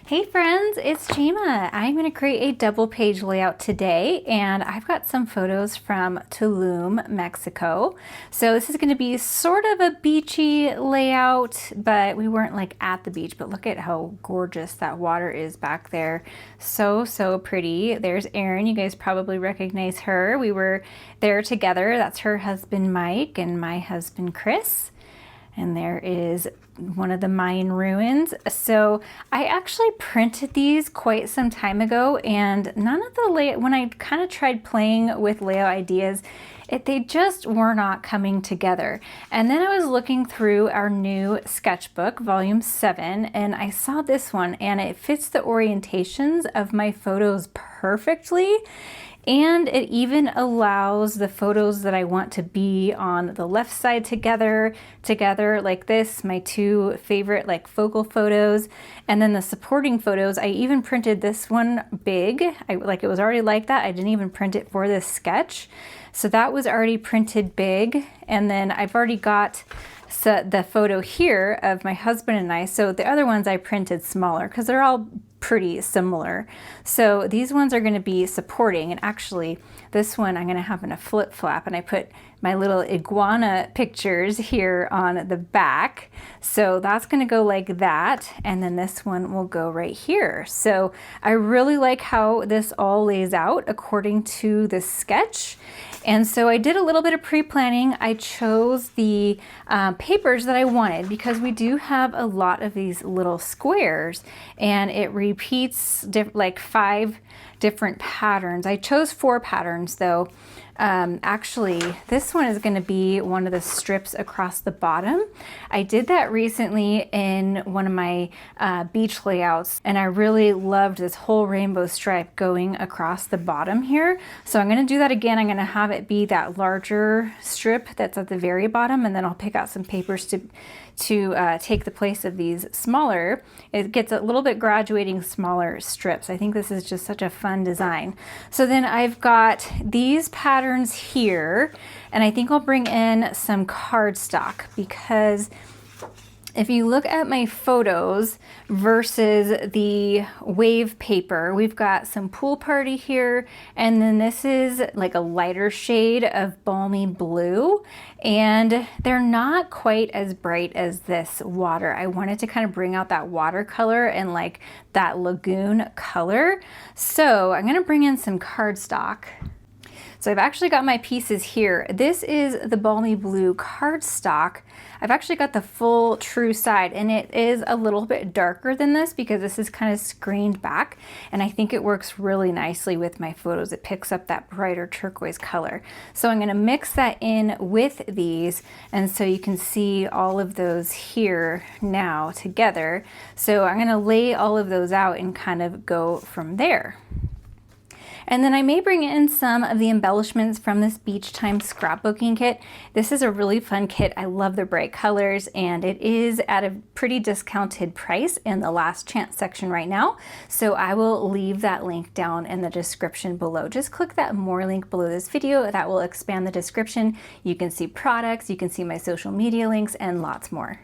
Hey friends, it's Jayma. I'm going to create a double page layout today, and I've got some photos from Tulum, Mexico. So this is going to be sort of a beachy layout, but we weren't like at the beach, but look at how gorgeous that water is back there. So pretty. There's Erin. You guys probably recognize her. We were there together. That's her husband Mike and my husband Chris. And there is one of the Mayan ruins. So I actually printed these quite some time ago, and none of the layout, when I kind of tried playing with layout ideas, they just were not coming together. And then I was looking through our new sketchbook, volume 7, and I saw this one, and it fits the orientations of my photos perfectly. And it even allows the photos that I want to be on the left side together like this, my two favorite like focal photos. And then the supporting photos, I even printed this one big. Like it was already like that. I didn't even print it for this sketch. So that was already printed big. And then I've already got the photo here of my husband and I. So the other ones I printed smaller because they're all pretty similar. So these ones are going to be supporting, and actually this one I'm going to have in a flip flap, and I put my little iguana pictures here on the back. So that's going to go like that, and then this one will go right here. So I really like how this all lays out according to the sketch. And so I did a little bit of pre-planning. I chose the papers that I wanted because we do have a lot of these little squares, and it repeats like 5 different patterns. I chose 4 patterns though. Actually, this one is going to be one of the strips across the bottom. I did that recently in one of my beach layouts, and I really loved this whole rainbow stripe going across the bottom here. So I'm going to do that again. I'm going to have it be that larger strip that's at the very bottom, and then I'll pick out some papers to take the place of these smaller. It gets a little bit graduating smaller strips. I think this is just such a fun design. So then I've got these patterns here, and I think I'll bring in some cardstock, because if you look at my photos versus the wave paper, we've got some pool party here, and then this is like a lighter shade of Balmy Blue, and they're not quite as bright as this water. I wanted to kind of bring out that watercolor and like that lagoon color. So I'm gonna bring in some cardstock. So I've actually got my pieces here. This is the Balmy Blue cardstock. I've actually got the full true side, and it is a little bit darker than this because this is kind of screened back, and I think it works really nicely with my photos. It picks up that brighter turquoise color. So I'm gonna mix that in with these, and so you can see all of those here now together. So I'm gonna lay all of those out and kind of go from there. And then I may bring in some of the embellishments from this Beach Time scrapbooking kit. This is a really fun kit. I love the bright colors, and it is at a pretty discounted price in the last chance section right now. So I will leave that link down in the description below. Just click that more link below this video. That will expand the description. You can see products, you can see my social media links, and lots more.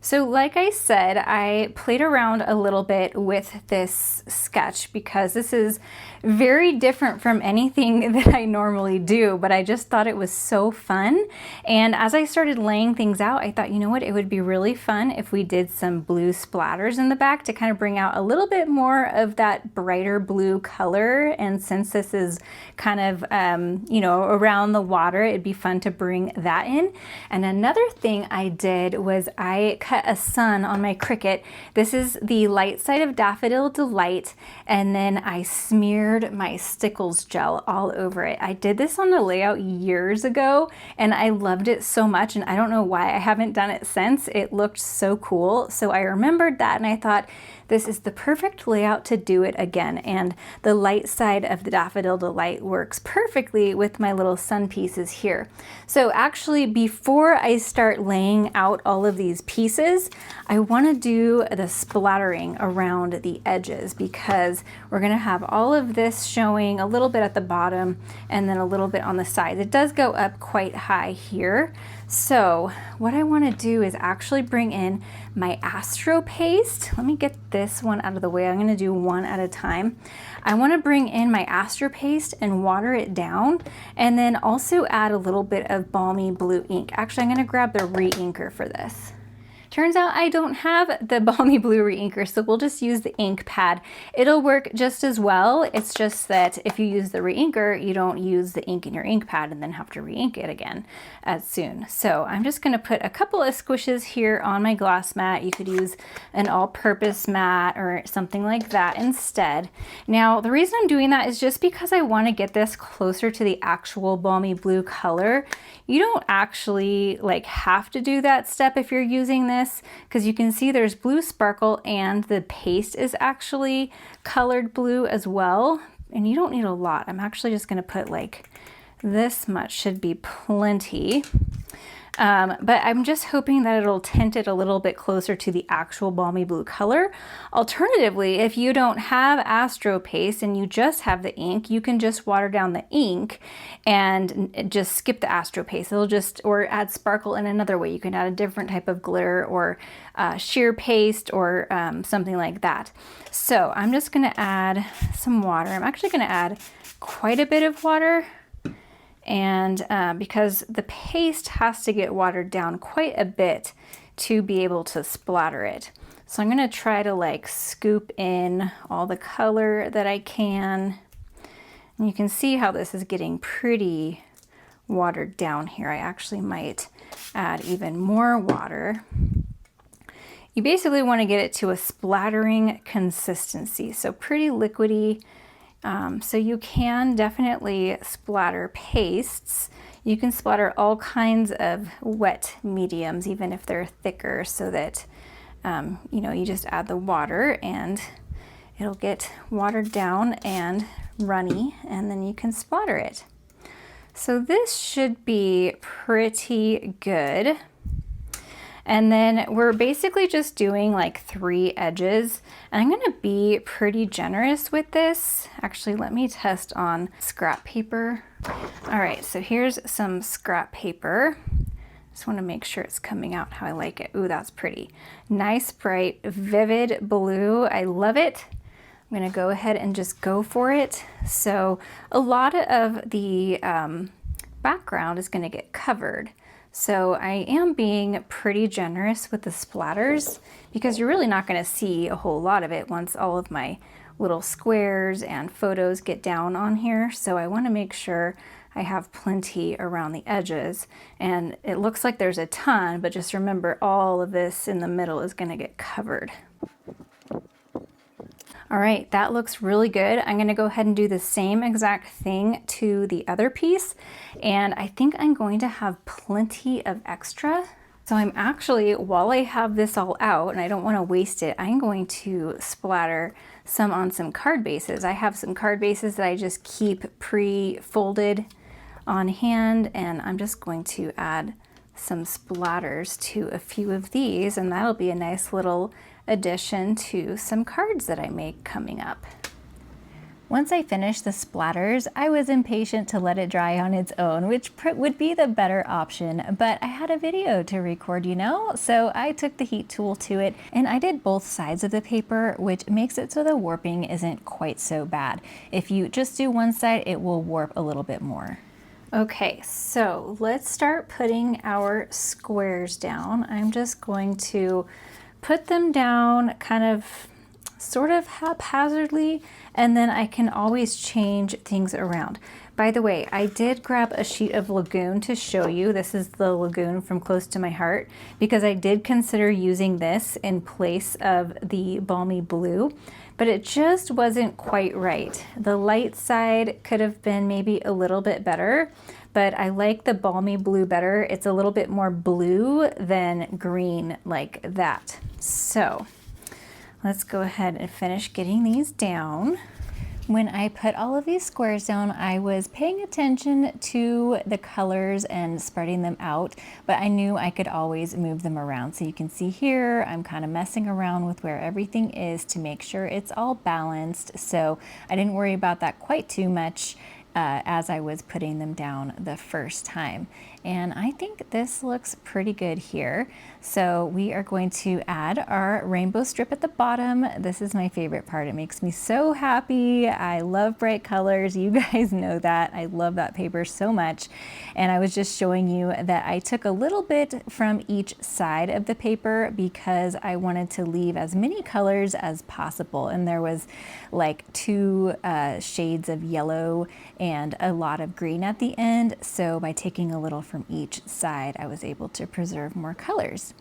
So like I said, I played around a little bit with this sketch because this is very different from anything that I normally do, but I just thought it was so fun. And as I started laying things out, I thought, you know what, it would be really fun if we did some blue splatters in the back to kind of bring out a little bit more of that brighter blue color. And since this is kind of, you know, around the water, it'd be fun to bring that in. And another thing I did was I cut a sun on my Cricut. This is the light side of Daffodil Delight, and then I smeared my Stickles gel all over it. I did this on a layout years ago, and I loved it so much, and I don't know why I haven't done it since. It looked so cool, so I remembered that, and I thought, this is the perfect layout to do it again, and the light side of the Daffodil Delight works perfectly with my little sun pieces here. So actually, before I start laying out all of these pieces, pieces, I want to do the splattering around the edges because we're going to have all of this showing a little bit at the bottom and then a little bit on the sides. It does go up quite high here. So what I want to do is actually bring in my Astro paste. Let me get this one out of the way. I'm going to do one at a time. I want to bring in my Astro paste and water it down, and then also add a little bit of Balmy Blue ink. Actually, I'm going to grab the re-inker for this. Turns out I don't have the Balmy Blue re-inker, so we'll just use the ink pad. It'll work just as well. It's just that if you use the re-inker, you don't use the ink in your ink pad and then have to re-ink it again as soon. So I'm just going to put a couple of squishes here on my glass mat. You could use an all-purpose mat or something like that instead. Now, the reason I'm doing that is just because I want to get this closer to the actual Balmy Blue color. You don't actually have to do that step if you're using this, because you can see there's blue sparkle and the paste is actually colored blue as well, and you don't need a lot. I'm actually just going to put this much, should be plenty. But I'm just hoping that it'll tint it a little bit closer to the actual Balmy Blue color. Alternatively, if you don't have Astro paste and you just have the ink, you can just water down the ink and just skip the Astro paste. Or add sparkle in another way. You can add a different type of glitter or sheer paste or something like that. So I'm just going to add some water. I'm actually going to add quite a bit of water. And because the paste has to get watered down quite a bit to be able to splatter it. So I'm going to try to scoop in all the color that I can. And you can see how this is getting pretty watered down here. I actually might add even more water. You basically want to get it to a splattering consistency, so pretty liquidy. So you can definitely splatter pastes. You can splatter all kinds of wet mediums, even if they're thicker, so that you just add the water and it'll get watered down and runny, and then you can splatter it. So this should be pretty good. And then we're basically just doing 3 edges. And I'm going to be pretty generous with this. Actually, let me test on scrap paper. All right, so here's some scrap paper. Just want to make sure it's coming out how I like it. Ooh, that's pretty. Nice, bright, vivid blue. I love it. I'm going to go ahead and just go for it. So a lot of the background is going to get covered. So I am being pretty generous with the splatters because you're really not going to see a whole lot of it once all of my little squares and photos get down on here. So I want to make sure I have plenty around the edges, and it looks like there's a ton, but just remember all of this in the middle is going to get covered. All right, that looks really good. I'm gonna go ahead and do the same exact thing to the other piece. And I think I'm going to have plenty of extra. So I'm actually, while I have this all out and I don't wanna waste it, I'm going to splatter some on some card bases. I have some card bases that I just keep pre-folded on hand, and I'm just going to add some splatters to a few of these, and that'll be a nice little addition to some cards that I make coming up. Once I finished the splatters, I was impatient to let it dry on its own, which would be the better option, but I had a video to record, so I took the heat tool to it and I did both sides of the paper, which makes it so the warping isn't quite so bad. If you just do one side, it will warp a little bit more. Okay, so let's start putting our squares down. I'm just going to put them down kind of sort of haphazardly, and then I can always change things around. By the way, I did grab a sheet of Lagoon to show you. This is the Lagoon from Close to My Heart, because I did consider using this in place of the Balmy Blue, but it just wasn't quite right. The light side could have been maybe a little bit better, but I like the Balmy Blue better. It's a little bit more blue than green like that. So let's go ahead and finish getting these down. When I put all of these squares down, I was paying attention to the colors and spreading them out, but I knew I could always move them around. So you can see here, I'm kind of messing around with where everything is to make sure it's all balanced. So I didn't worry about that quite too much as I was putting them down the first time. And I think this looks pretty good here. So we are going to add our rainbow strip at the bottom. This is my favorite part. It makes me so happy. I love bright colors. You guys know that. I love that paper so much. And I was just showing you that I took a little bit from each side of the paper because I wanted to leave as many colors as possible. And there was like two shades of yellow and a lot of green at the end. So by taking a little from each side, I was able to preserve more colors.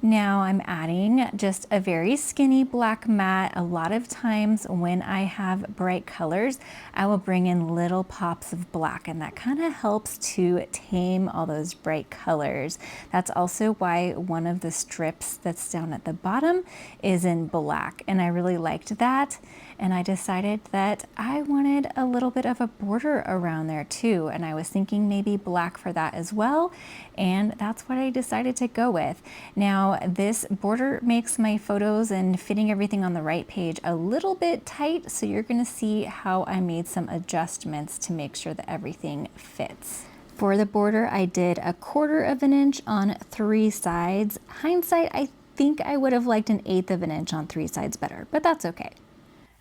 Now I'm adding just a very skinny black matte. A lot of times when I have bright colors, I will bring in little pops of black, and that kind of helps to tame all those bright colors. That's also why one of the strips that's down at the bottom is in black, and I really liked that. And I decided that I wanted a little bit of a border around there too. And I was thinking maybe black for that as well. And that's what I decided to go with. Now, this border makes my photos and fitting everything on the right page a little bit tight. So you're gonna see how I made some adjustments to make sure that everything fits. For the border, I did 1/4 of an inch on 3 sides. Hindsight, I think I would have liked 1/8 of an inch on 3 sides better, but that's okay.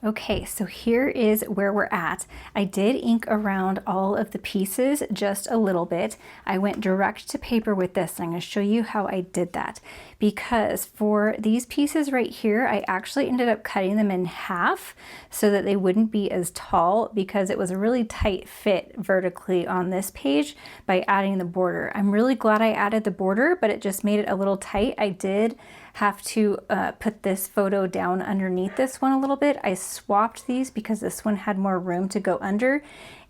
Okay, so here is where we're at. I did ink around all of the pieces just a little bit. I went direct to paper with this. I'm going to show you how I did that, because for these pieces right here, I actually ended up cutting them in half so that they wouldn't be as tall, because it was a really tight fit vertically on this page by adding the border. I'm really glad I added the border, but it just made it a little tight. I did have to put this photo down underneath this one a little bit. I swapped these because this one had more room to go under,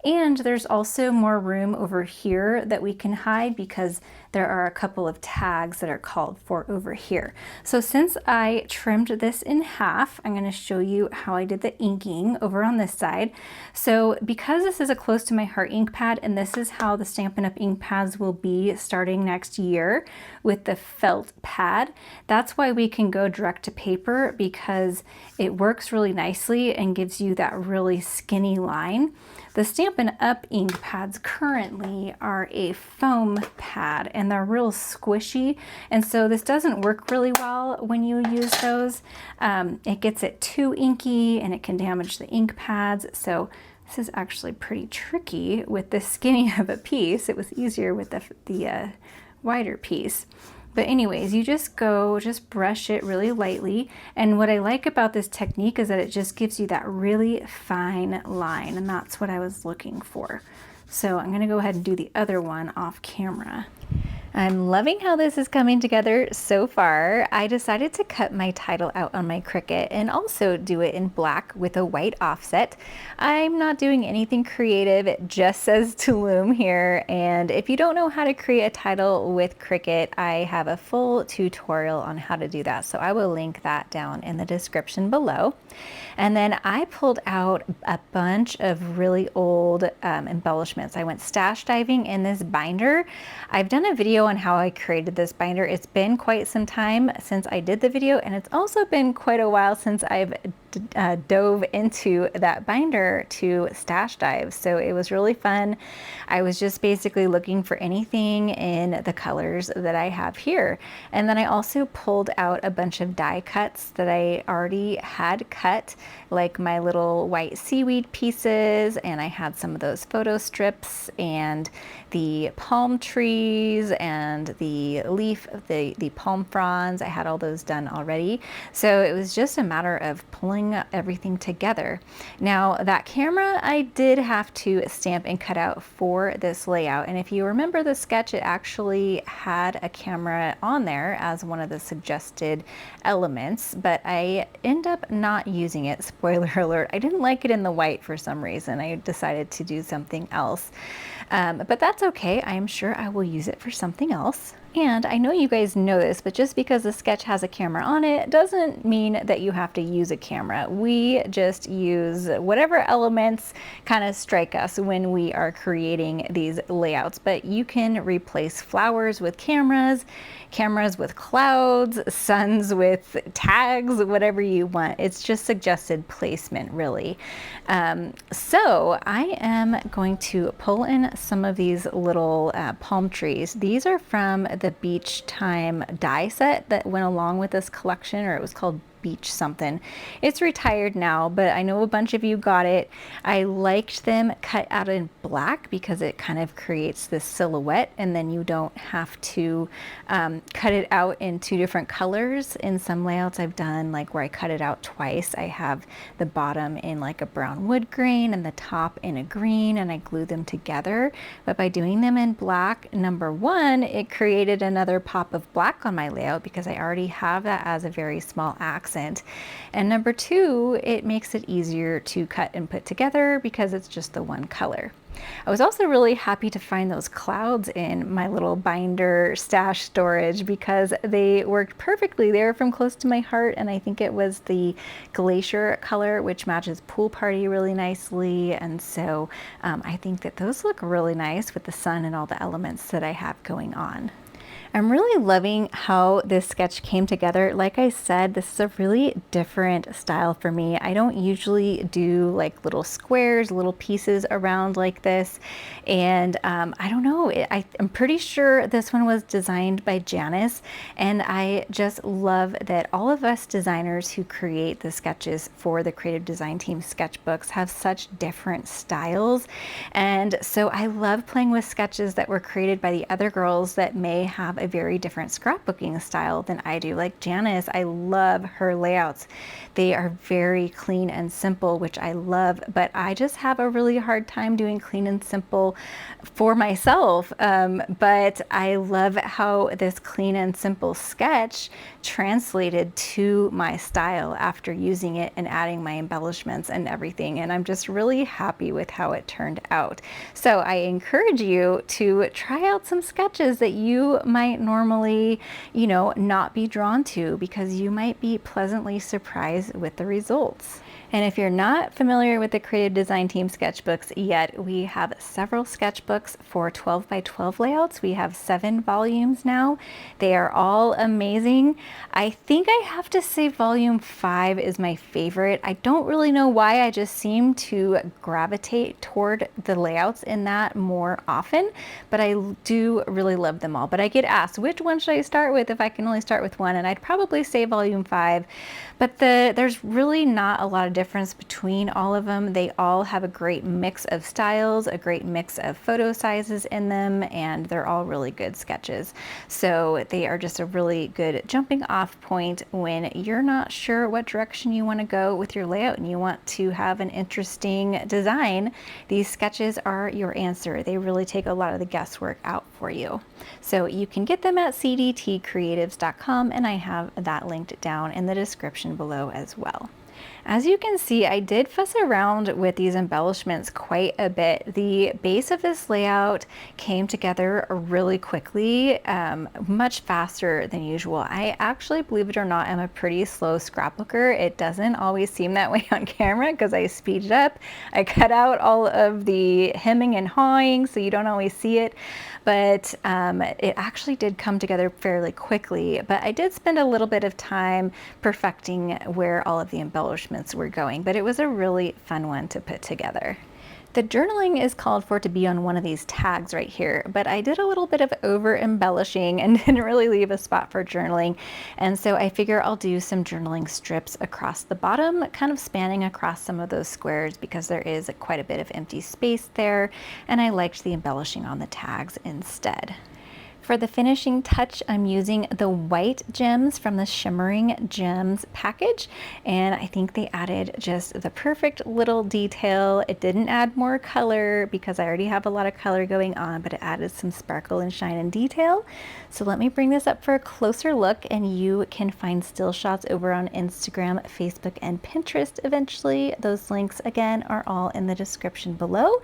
and there's also more room over here that we can hide because there are a couple of tags that are called for over here. So since I trimmed this in half, I'm going to show you how I did the inking over on this side. So because this is a close to my heart ink pad, and this is how the Stampin' Up! Ink pads will be starting next year with the felt pad, that's why we can go direct to paper, because it works really nicely and gives you that really skinny line. The Stampin' Up! Ink pads currently are a foam pad, and they're real squishy, and so this doesn't work really well when you use those. It gets it too inky and it can damage the ink pads, so this is actually pretty tricky with this skinny of a piece. It was easier with the wider piece. But anyways, you just brush it really lightly. And what I like about this technique is that it just gives you that really fine line, and that's what I was looking for. So I'm gonna go ahead and do the other one off camera. I'm loving how this is coming together so far. I decided to cut my title out on my Cricut and also do it in black with a white offset. I'm not doing anything creative, it just says Tulum here. And if you don't know how to create a title with Cricut, I have a full tutorial on how to do that. So I will link that down in the description below. And then I pulled out a bunch of really old embellishments. I went stash diving in this binder. I've done a video on how I created this binder. It's been quite some time since I did the video, and it's also been quite a while since I've dove into that binder to stash dive. So it was really fun. I was just basically looking for anything in the colors that I have here. And then I also pulled out a bunch of die cuts that I already had cut, like my little white seaweed pieces, and I had some of those photo strips and the palm trees and the leaf, the palm fronds. I had all those done already. So it was just a matter of pulling everything together. Now that camera I did have to stamp and cut out for this layout, and if you remember the sketch, it actually had a camera on there as one of the suggested elements, but I end up not using it. Spoiler alert, I didn't like it in the white for some reason. I decided to do something else. But that's okay. I am sure I will use it for something else. And I know you guys know this, but just because the sketch has a camera on it doesn't mean that you have to use a camera. We just use whatever elements kind of strike us when we are creating these layouts. But you can replace flowers with cameras, cameras with clouds, suns with tags, whatever you want. It's just suggested placement, really. So I am going to pull in some of these little palm trees. These are from the Beach Time die set that went along with this collection, or it was called Beach something. It's retired now, but I know a bunch of you got it. I liked them cut out in black because it kind of creates this silhouette, and then you don't have to cut it out in two different colors. In some layouts I've done, like where I cut it out twice, I have the bottom in like a brown wood grain and the top in a green, and I glue them together. But by doing them in black, number one, it created another pop of black on my layout because I already have that as a very small accent. And number two, it makes it easier to cut and put together because it's just the one color. I was also really happy to find those clouds in my little binder stash storage because they worked perfectly. They were from close to my heart, and I think it was the glacier color, which matches Pool Party really nicely. And so I think that those look really nice with the sun and all the elements that I have going on. I'm really loving how this sketch came together. Like I said, this is a really different style for me. I don't usually do like little squares, little pieces around like this. And I don't know, I'm pretty sure this one was designed by Janice. And I just love that all of us designers who create the sketches for the Creative Design Team sketchbooks have such different styles. And so I love playing with sketches that were created by the other girls that may have a very different scrapbooking style than I do. Like Janice, I love her layouts. They are very clean and simple, which I love, but I just have a really hard time doing clean and simple for myself. But I love how this clean and simple sketch translated to my style after using it and adding my embellishments and everything. And I'm just really happy with how it turned out. So I encourage you to try out some sketches that you might normally, not be drawn to, because you might be pleasantly surprised with the results. And if you're not familiar with the Creative Design Team sketchbooks yet, we have several sketchbooks for 12 by 12 layouts. We have 7 volumes now. They are all amazing. I think I have to say volume 5 is my favorite. I don't really know why, I just seem to gravitate toward the layouts in that more often, but I do really love them all. But I get asked, which one should I start with if I can only start with one? And I'd probably say volume 5, but there's really not a lot of difference between all of them. They all have a great mix of styles, a great mix of photo sizes in them, and they're all really good sketches. So they are just a really good jumping off point when you're not sure what direction you want to go with your layout and you want to have an interesting design. These sketches are your answer. They really take a lot of the guesswork out for you. So you can get them at cdtcreatives.com, and I have that linked down in the description below as well. As you can see, I did fuss around with these embellishments quite a bit. The base of this layout came together really quickly, much faster than usual. I actually, believe it or not, am a pretty slow scrapbooker. It doesn't always seem that way on camera because I speed it up. I cut out all of the hemming and hawing so you don't always see it, but it actually did come together fairly quickly. But I did spend a little bit of time perfecting where all of the embellishments were going, but it was a really fun one to put together. The journaling is called for to be on one of these tags right here, but I did a little bit of over embellishing and didn't really leave a spot for journaling. And so I figure I'll do some journaling strips across the bottom, kind of spanning across some of those squares because there is quite a bit of empty space there. And I liked the embellishing on the tags instead. For the finishing touch, I'm using the white gems from the Shimmering Gems package, and I think they added just the perfect little detail. It didn't add more color because I already have a lot of color going on, but it added some sparkle and shine and detail. So let me bring this up for a closer look, and you can find still shots over on Instagram, Facebook, and Pinterest eventually. Those links, again, are all in the description below.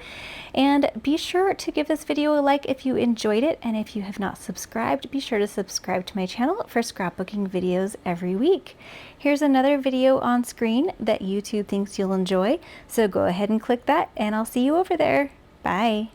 And be sure to give this video a like if you enjoyed it, and if you have not not subscribed, be sure to subscribe to my channel for scrapbooking videos every week. Here's another video on screen that YouTube thinks you'll enjoy, so go ahead and click that and I'll see you over there. Bye!